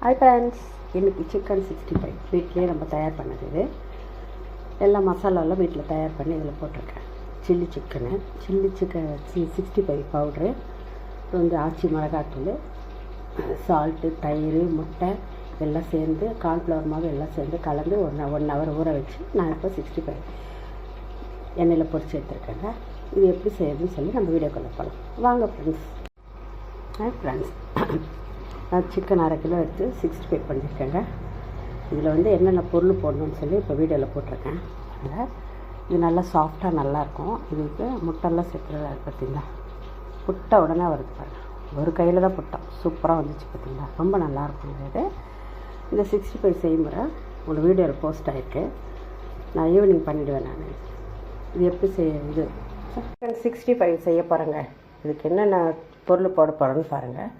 Hi friends, இன்றைக்கி chicken 65 வீட்டிலே நம்ம தயார் பண்ணது. இது எல்லா மசாலாலாம் வீட்டில் தயார் பண்ணி இதில் போட்டிருக்கேன். சில்லி சிக்கன் 65 பவுட்ரு, வந்து ஆச்சி மிளகாத்தூள், சால்ட்டு, தயிர், முட்டை எல்லாம் சேர்ந்து கார்ன்ஃப்ளவர் மாவு எல்லாம் சேர்ந்து கலந்து ஒன் ஹவர் ஊற வச்சு நான் இப்போ 65 எண்ணெயில் பொரிச்சு எடுத்துருக்கேங்க. இது எப்படி செய்யறதுன்னு சொல்லி நம்ம வீடியோக்குள்ளே போகலாம் வாங்க ஃப்ரெண்ட்ஸ். ஃப்ரெண்ட்ஸ், நான் சிக்கன் 1/2 கிலோ எடுத்து 65 பண்ணியிருக்கேங்க. இதில் வந்து என்னென்ன பொருள் போடணும்னு சொல்லி இப்போ வீடியோவில் போட்டிருக்கேன். இது நல்லா சாஃப்டாக நல்லாயிருக்கும். இதுக்கு முட்டைலாம் சேர்த்துறதா பார்த்தீங்களா, புட்டை உடனே வருது பாருங்கள். ஒரு கையில் தான் புட்டோம், சூப்பராக வந்துச்சு பார்த்தீங்களா, ரொம்ப நல்லாயிருக்கும். இது இந்த 65 செய்முறை உங்களோட வீடியோவில் போஸ்ட் ஆகிருக்கு. நான் ஈவினிங் பண்ணிவிடுவேன். நான் இது எப்படி இது சிக்கன் 65 செய்ய போகிறேங்க. இதுக்கு என்னென்ன பொருள் போட போகிறேன்னு பாருங்கள்.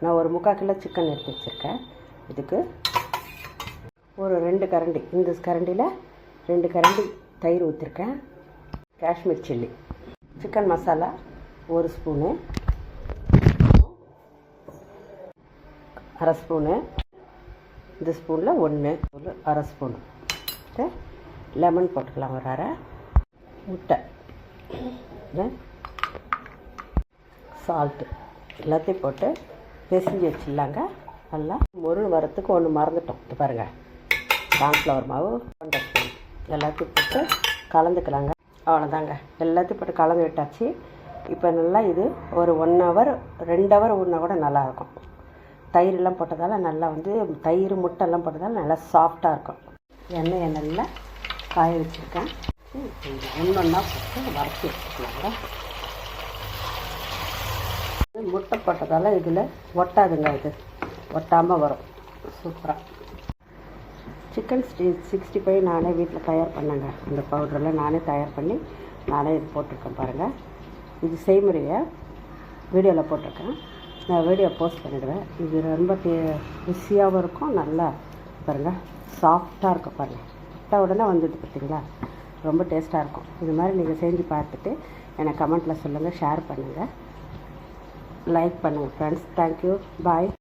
நான் ஒரு 3/4 கிலோ சிக்கன் எடுத்து வச்சுருக்கேன். இதுக்கு ஒரு 2 கரண்டி, இந்த கரண்டியில் 2 கரண்டி தயிர் ஊற்றிருக்கேன். Kashmir chilli, chicken masala 1 spoon, 1/2 spoon, இந்த ஸ்பூனில் 1/2 ஸ்பூனு லெமன் போட்டுக்கலாம், ஒரு 1/2 முட்டை, சால்ட்டு எல்லாத்தையும் போட்டு பிசைஞ்சு வச்சிடலாங்க. நல்லா வரத்துக்கு ஒன்று மறந்துட்டோம். இது பாருங்கள், கார்ன்ஃப்ளவர் மாவு 1 ஸ்பூன் எல்லாத்தையும் போட்டு கலந்துக்கலாங்க. அவ்வளோதாங்க, எல்லாத்தையும் போட்டு கலந்து விட்டாச்சு. இப்போ நல்லா இது ஒரு 1 ஹவர் 2 ஹவர் ஊறினா கூட நல்லாயிருக்கும். தயிரெல்லாம் போட்டதால் நல்லா வந்து தயிர் முட்டைலாம் போட்டதால் நல்லா சாஃப்டாக இருக்கும். எண்ணெயை நல்லா காய வச்சுருக்கேன். ஒன்றா போட்டு வறுத்து வச்சுக்கலாங்க. முட்டை போட்டதால் இதில் ஒட்டாதுங்க, இது ஒட்டாமல் வரும் சூப்பராக. சிக்கன் 65 நானே வீட்டில் தயார் பண்ணேங்க. இந்த பவுடரெல்லாம் நானே தயார் பண்ணி நானே இது போட்டிருக்கேன் பாருங்கள். இது செய்முறையை வீடியோவில் போட்டிருக்கேன். நான் வீடியோ போஸ்ட் பண்ணிவிடுவேன். இது ரொம்ப ருசியாகவும் இருக்கும். நல்லா பாருங்கள், சாஃப்டாக இருக்கும் பாருங்கள். விட்ட உடனே வந்தது பார்த்தீங்களா, ரொம்ப டேஸ்ட்டாக இருக்கும். இது மாதிரி நீங்கள் செஞ்சு பார்த்துட்டு எனக்கு கமெண்ட்டில் சொல்லுங்கள், ஷேர் பண்ணுங்கள், லைக் பண்ணுங்கள் ஃப்ரெண்ட்ஸ். தேங்க்யூ, பாய்.